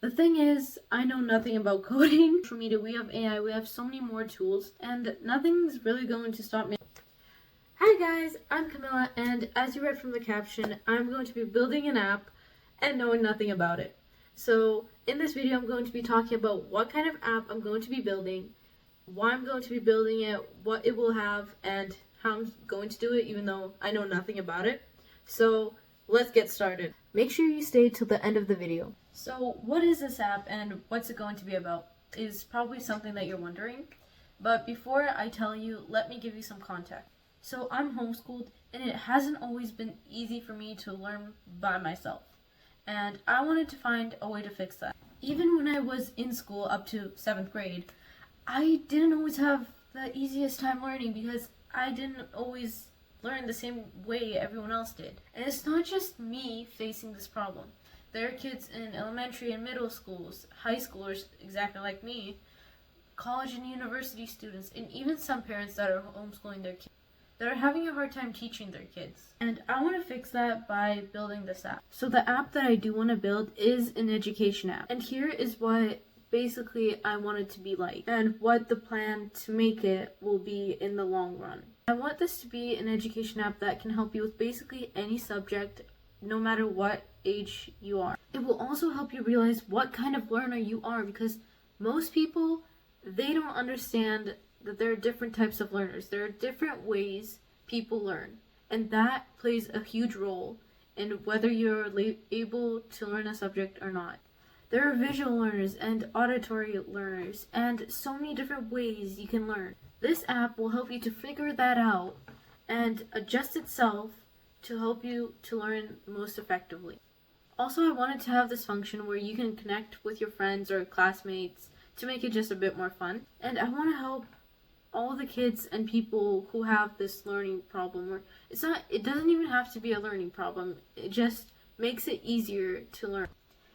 The thing is, I know nothing about coding. Social media, we have AI, we have so many more tools, and nothing's really going to stop me. Hi guys, I'm Kamila, and as you read from the caption, I'm going to be building an app and knowing nothing about it. So in this video, I'm going to be talking about what kind of app I'm going to be building, why I'm going to be building it, what it will have, and how I'm going to do it even though I know nothing about it. So let's get started. Make sure you stay till the end of the video. So what is this app and what's it going to be about is probably something that you're wondering. But before I tell you, let me give you some context. So I'm homeschooled and it hasn't always been easy for me to learn by myself. And I wanted to find a way to fix that. Even when I was in school up to 7th grade, I didn't always have the easiest time learning because I didn't always learn the same way everyone else did. And it's not just me facing this problem. There are kids in elementary and middle schools, high schoolers exactly like me, college and university students, and even some parents that are homeschooling their kids that are having a hard time teaching their kids. And I want to fix that by building this app. So the app that I do want to build is an education app. And here is what basically I want it to be like and what the plan to make it will be in the long run. I want this to be an education app that can help you with basically any subject, no matter what age you are. It will also help you realize what kind of learner you are because most people, they don't understand that there are different types of learners. There are different ways people learn, and that plays a huge role in whether you're able to learn a subject or not. There are visual learners and auditory learners, and so many different ways you can learn. This app will help you to figure that out and adjust itself to help you to learn most effectively. Also, I wanted to have this function where you can connect with your friends or classmates to make it just a bit more fun. And I want to help all the kids and people who have this learning problem, or it doesn't even have to be a learning problem, it just makes it easier to learn.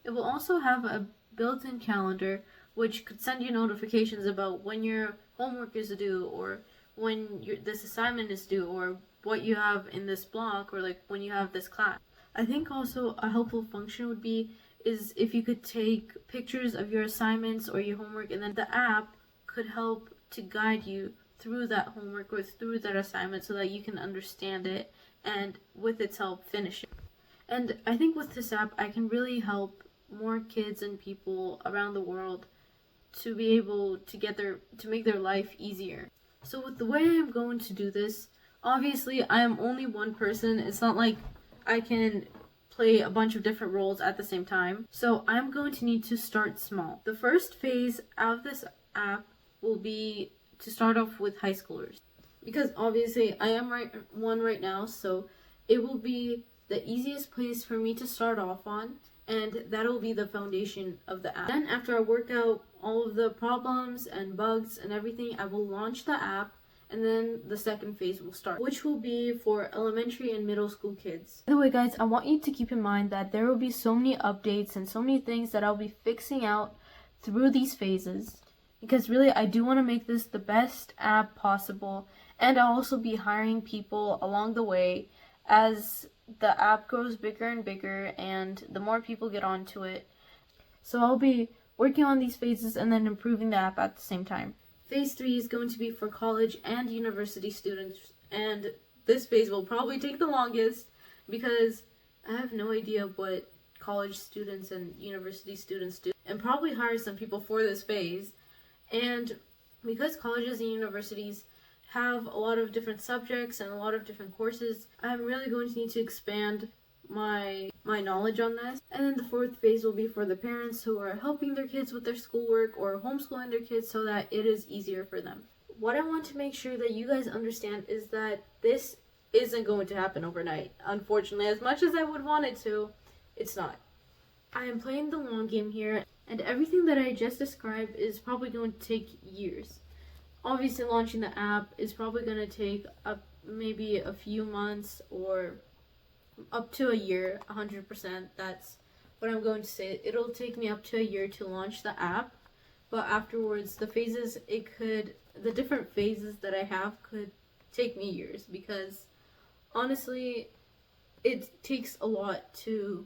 It will also have a built-in calendar which could send you notifications about when your homework is due or when this assignment is due or what you have in this block or like when you have this class. I think also a helpful function would be is if you could take pictures of your assignments or your homework, and then the app could help to guide you through that homework or through that assignment so that you can understand it and with its help finish it. And I think with this app I can really help more kids and people around the world to be able to make their life easier. So with the way I'm going to do this, obviously I am only one person. It's not like I can play a bunch of different roles at the same time. So I'm going to need to start small. The first phase of this app will be to start off with high schoolers. Because obviously I am one right now, so it will be the easiest place for me to start off on, and that'll be the foundation of the app. Then after I work out all of the problems and bugs and everything, I will launch the app, and then the second phase will start, which will be for elementary and middle school kids. By the way guys, I want you to keep in mind that there will be so many updates and so many things that I'll be fixing out through these phases. Because really, I do want to make this the best app possible, and I'll also be hiring people along the way as the app grows bigger and bigger and the more people get onto it. So I'll be working on these phases and then improving the app at the same time. Phase 3 is going to be for college and university students, and this phase will probably take the longest because I have no idea what college students and university students do, and probably hire some people for this phase. And because colleges and universities have a lot of different subjects and a lot of different courses, I'm really going to need to expand my knowledge on this. And then the fourth phase will be for the parents who are helping their kids with their schoolwork or homeschooling their kids so that it is easier for them. What I want to make sure that you guys understand is that this isn't going to happen overnight. Unfortunately, as much as I would want it to, it's not. I am playing the long game here, and everything that I just described is probably going to take years. Obviously, launching the app is probably going to take maybe a few months or up to a year, 100%. That's what I'm going to say. It'll take me up to a year to launch the app, but afterwards, the different phases that I have could take me years because honestly, it takes a lot to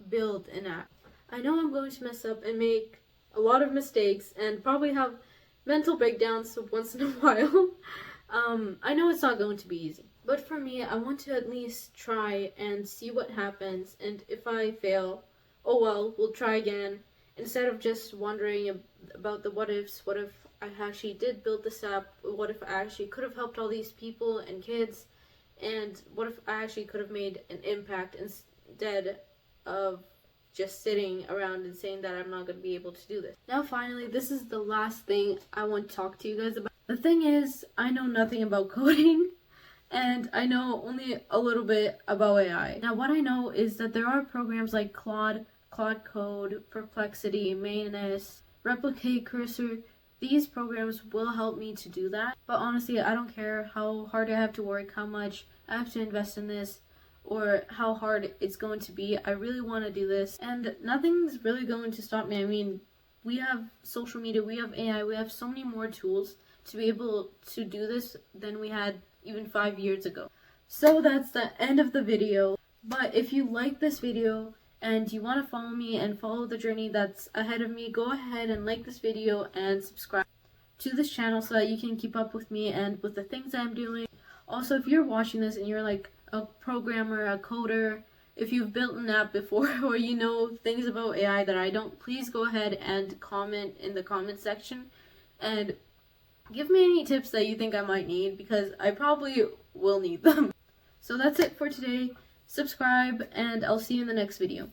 build an app. I know I'm going to mess up and make a lot of mistakes and probably have mental breakdowns once in a while. I know it's not going to be easy. But for me, I want to at least try and see what happens. And if I fail, oh well, we'll try again. Instead of just wondering about the what ifs, what if I actually did build this app? What if I actually could have helped all these people and kids? And what if I actually could have made an impact instead of just sitting around and saying that I'm not going to be able to do this? Now finally, this is the last thing I want to talk to you guys about. The thing is, I know nothing about coding. And I know only a little bit about AI. Now, what I know is that there are programs like Claude Code, Perplexity, Manus, Replicate, Cursor. These programs will help me to do that. But honestly, I don't care how hard I have to work, how much I have to invest in this, or how hard it's going to be. I really want to do this, and nothing's really going to stop me. I mean, we have social media, we have AI, we have so many more tools to be able to do this than we had even 5 years ago. So that's the end of the video. But if you like this video and you want to follow me and follow the journey that's ahead of me, go ahead and like this video and subscribe to this channel so that you can keep up with me and with the things I'm doing. Also, if you're watching this and you're like a programmer, a coder, if you've built an app before or you know things about AI that I don't, please go ahead and comment in the comment section and give me any tips that you think I might need, because I probably will need them. So that's it for today. Subscribe, and I'll see you in the next video.